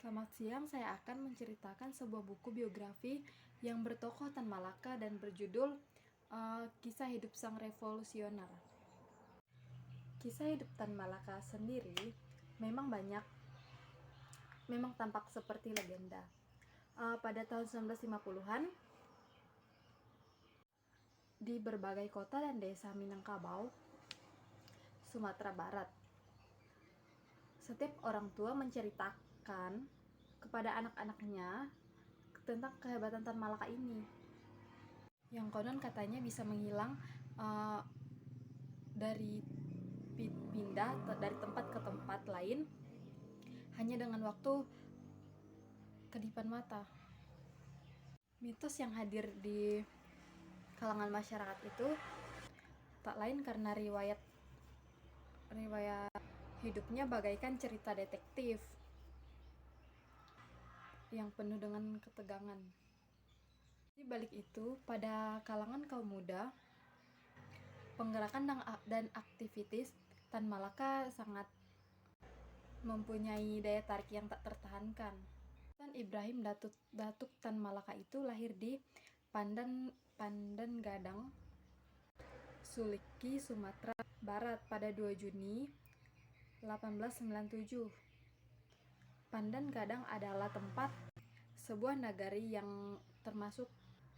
Selamat siang, saya akan menceritakan sebuah buku biografi yang bertokoh Tan Malaka dan berjudul Kisah Hidup Sang Revolusioner. Kisah hidup Tan Malaka sendiri memang tampak seperti legenda. Pada tahun 1950-an, di berbagai kota dan desa Minangkabau, Sumatera Barat, setiap orang tua menceritakan kepada anak-anaknya tentang kehebatan Tan Malaka ini, yang konon katanya bisa menghilang dari pindah dari tempat ke tempat lain hanya dengan waktu kedipan mata. Mitos yang hadir di kalangan masyarakat itu tak lain karena riwayat hidupnya bagaikan cerita detektif yang penuh dengan ketegangan. Di balik itu, pada kalangan kaum muda, penggerakan dan aktivitas Tan Malaka sangat mempunyai daya tarik yang tak tertahankan. Tan Ibrahim Datuk Tan Malaka itu lahir di Pandan Gadang, Suliki, Sumatera Barat pada 2 Juni 1897. Pandan Gadang adalah tempat sebuah nagari yang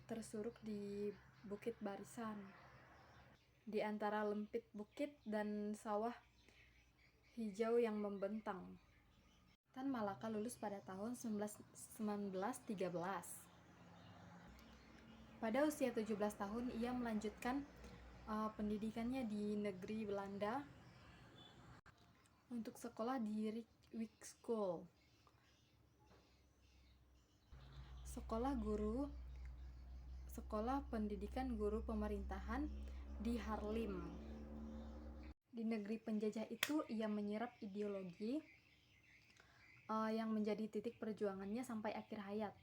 tersuruk di Bukit Barisan, di antara lempit bukit dan sawah hijau yang membentang. Tan Malaka lulus pada tahun 1913. Pada usia 17 tahun, ia melanjutkan pendidikannya di negeri Belanda untuk sekolah di Rijkswijk School, sekolah pendidikan guru pemerintahan di Haarlem. Di negeri penjajah itu, ia menyerap ideologi yang menjadi titik perjuangannya sampai akhir hayat.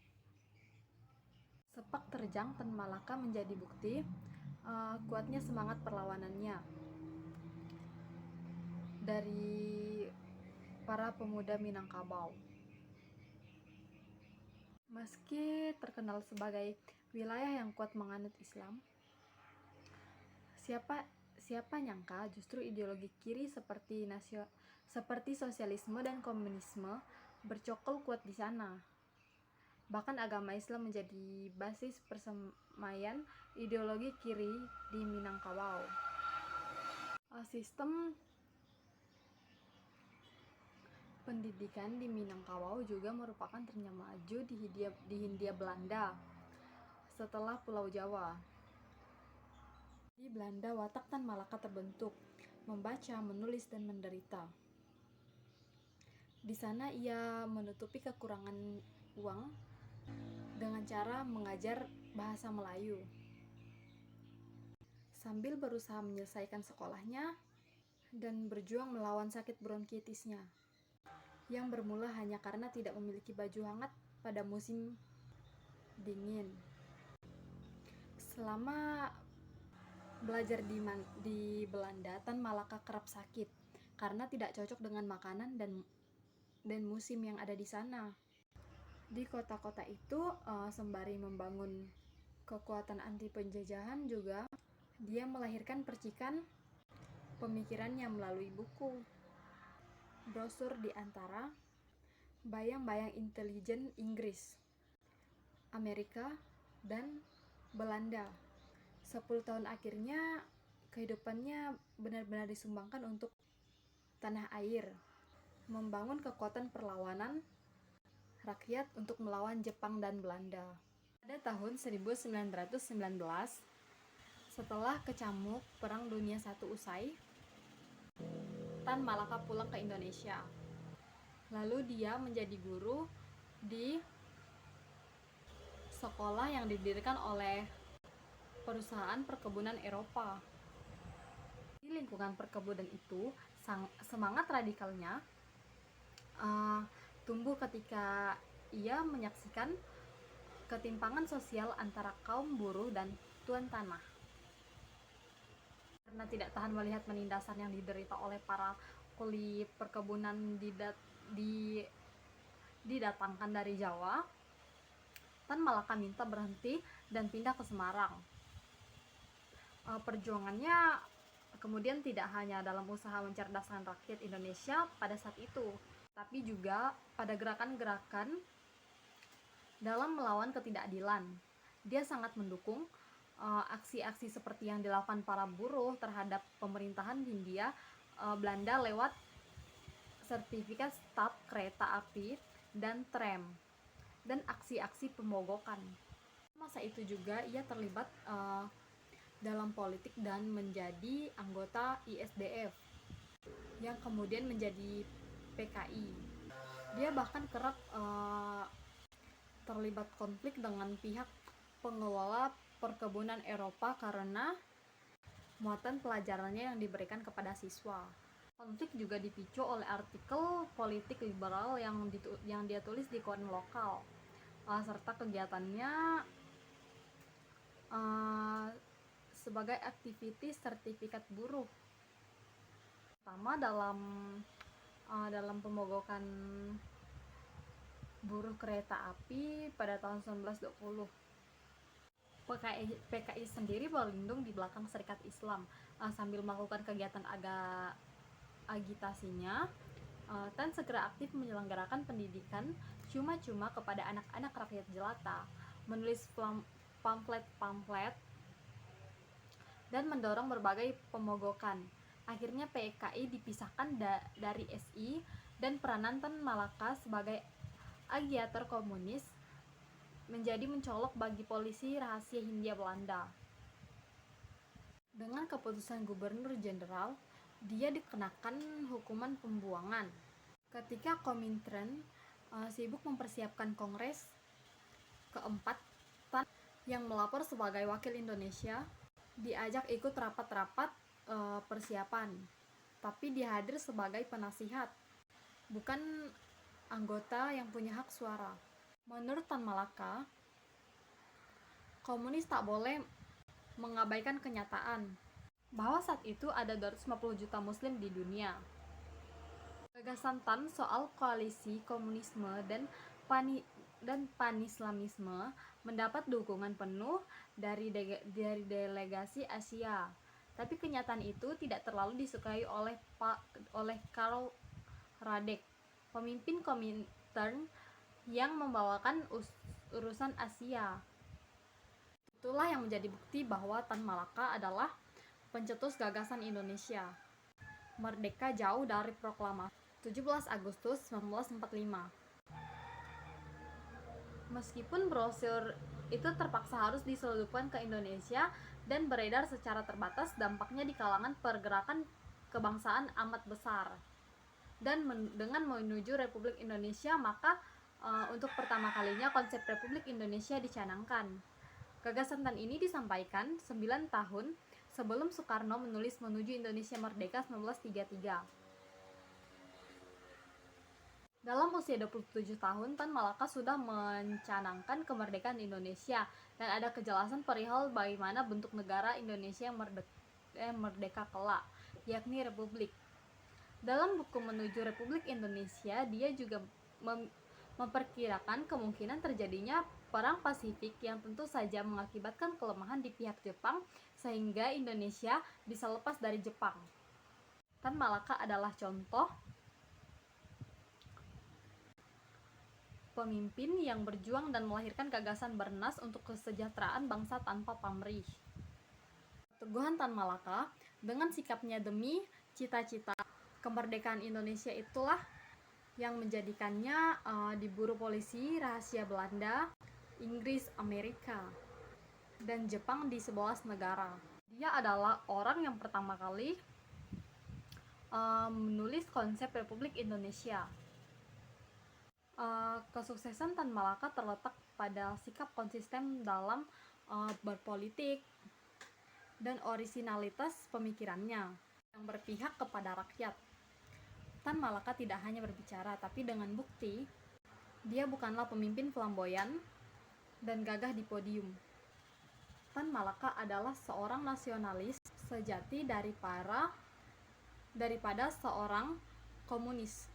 Sepak terjang Tan Malaka menjadi bukti kuatnya semangat perlawanannya dari para pemuda Minangkabau. Meski terkenal sebagai wilayah yang kuat menganut Islam, siapa nyangka justru ideologi kiri seperti sosialisme dan komunisme bercokol kuat di sana. Bahkan agama Islam menjadi basis persemaian ideologi kiri di Minangkabau. Sistem pendidikan di Minangkabau juga merupakan ternyata maju di Hindia Belanda setelah Pulau Jawa. Di Belanda, watak Tan Malaka terbentuk, membaca, menulis, dan menderita. Di sana ia menutupi kekurangan uang dengan cara mengajar bahasa Melayu, sambil berusaha menyelesaikan sekolahnya dan berjuang melawan sakit bronkitisnya, yang bermula hanya karena tidak memiliki baju hangat pada musim dingin. Selama belajar di Belanda, Tan Malaka kerap sakit karena tidak cocok dengan makanan dan musim yang ada di sana. Di kota-kota itu, sembari membangun kekuatan anti penjajahan, juga dia melahirkan percikan pemikirannya melalui buku, brosur di antara bayang-bayang intelijen Inggris, Amerika, dan Belanda. 10 tahun akhirnya kehidupannya benar-benar disumbangkan untuk tanah air, membangun kekuatan perlawanan rakyat untuk melawan Jepang dan Belanda. Pada tahun 1919, setelah kecamuk Perang Dunia I usai, Tan Malaka pulang ke Indonesia. Lalu dia menjadi guru di sekolah yang didirikan oleh perusahaan perkebunan Eropa. Di lingkungan perkebunan itu, semangat radikalnya tumbuh ketika ia menyaksikan ketimpangan sosial antara kaum buruh dan tuan tanah. Karena tidak tahan melihat penindasan yang diderita oleh para kuli perkebunan di didatangkan dari Jawa, Tan Malaka minta berhenti dan pindah ke Semarang. Perjuangannya kemudian tidak hanya dalam usaha mencerdaskan rakyat Indonesia pada saat itu, tapi juga pada gerakan-gerakan dalam melawan ketidakadilan. Dia sangat mendukung aksi-aksi seperti yang dilakukan para buruh terhadap pemerintahan Hindia Belanda lewat sertifikat staf kereta api dan tram, dan aksi-aksi pemogokan. Masa itu juga ia terlibat dalam politik dan menjadi anggota ISDF yang kemudian menjadi PKI. Dia bahkan kerap terlibat konflik dengan pihak pengelola perkebunan Eropa karena muatan pelajarannya yang diberikan kepada siswa. Konflik juga dipicu oleh artikel politik liberal yang dia tulis di koran lokal, serta kegiatannya sebagai aktivitas sertifikat buruh, pertama dalam pemogokan buruh kereta api pada tahun 1920. PKI sendiri berlindung di belakang Serikat Islam sambil melakukan kegiatan agitasinya. Tan segera aktif menyelenggarakan pendidikan cuma-cuma kepada anak-anak rakyat jelata, menulis pamflet-pamflet, dan mendorong berbagai pemogokan. Akhirnya PKI dipisahkan dari SI, dan peranan Tan Malaka sebagai agiator komunis menjadi mencolok bagi polisi rahasia Hindia Belanda. Dengan keputusan Gubernur Jenderal, dia dikenakan hukuman pembuangan. Ketika Komintern sibuk mempersiapkan Kongres keempat, Tan yang melapor sebagai wakil Indonesia diajak ikut rapat-rapat persiapan, tapi dia hadir sebagai penasihat, bukan anggota yang punya hak suara. Menurut Tan Malaka, komunis tak boleh mengabaikan kenyataan bahwa saat itu ada 250 juta muslim di dunia. Gagasan Tan soal koalisi komunisme dan panislamisme mendapat dukungan penuh dari delegasi Asia, tapi kenyataan itu tidak terlalu disukai oleh Karl Radek, pemimpin Komintern yang membawakan urusan Asia. Itulah yang menjadi bukti bahwa Tan Malaka adalah pencetus gagasan Indonesia merdeka jauh dari proklamasi 17 Agustus 1945. Meskipun brosur itu terpaksa harus diselundupkan ke Indonesia dan beredar secara terbatas, dampaknya di kalangan pergerakan kebangsaan amat besar. Dan dengan menuju Republik Indonesia, maka untuk pertama kalinya konsep Republik Indonesia dicanangkan. Gagasan Tan ini disampaikan 9 tahun sebelum Soekarno menulis Menuju Indonesia Merdeka 1933. Dalam usia 27 tahun, Tan Malaka sudah mencanangkan kemerdekaan Indonesia, dan ada kejelasan perihal bagaimana bentuk negara Indonesia yang merdeka kelak, yakni republik. Dalam buku Menuju Republik Indonesia, dia juga memperkirakan kemungkinan terjadinya Perang Pasifik yang tentu saja mengakibatkan kelemahan di pihak Jepang sehingga Indonesia bisa lepas dari Jepang. Tan Malaka adalah contoh pemimpin yang berjuang dan melahirkan gagasan Bernas untuk kesejahteraan bangsa tanpa pamrih. Keteguhan Tan Malaka dengan sikapnya demi cita-cita kemerdekaan Indonesia itulah yang menjadikannya diburu polisi rahasia Belanda, Inggris, Amerika, dan Jepang di 11 negara. Dia adalah orang yang pertama kali menulis konsep Republik Indonesia. Kesuksesan Tan Malaka terletak pada sikap konsisten dalam berpolitik dan orisinalitas pemikirannya yang berpihak kepada rakyat. Tan Malaka tidak hanya berbicara, tapi dengan bukti. Dia bukanlah pemimpin flamboyan dan gagah di podium. Tan Malaka adalah seorang nasionalis sejati daripada seorang komunis.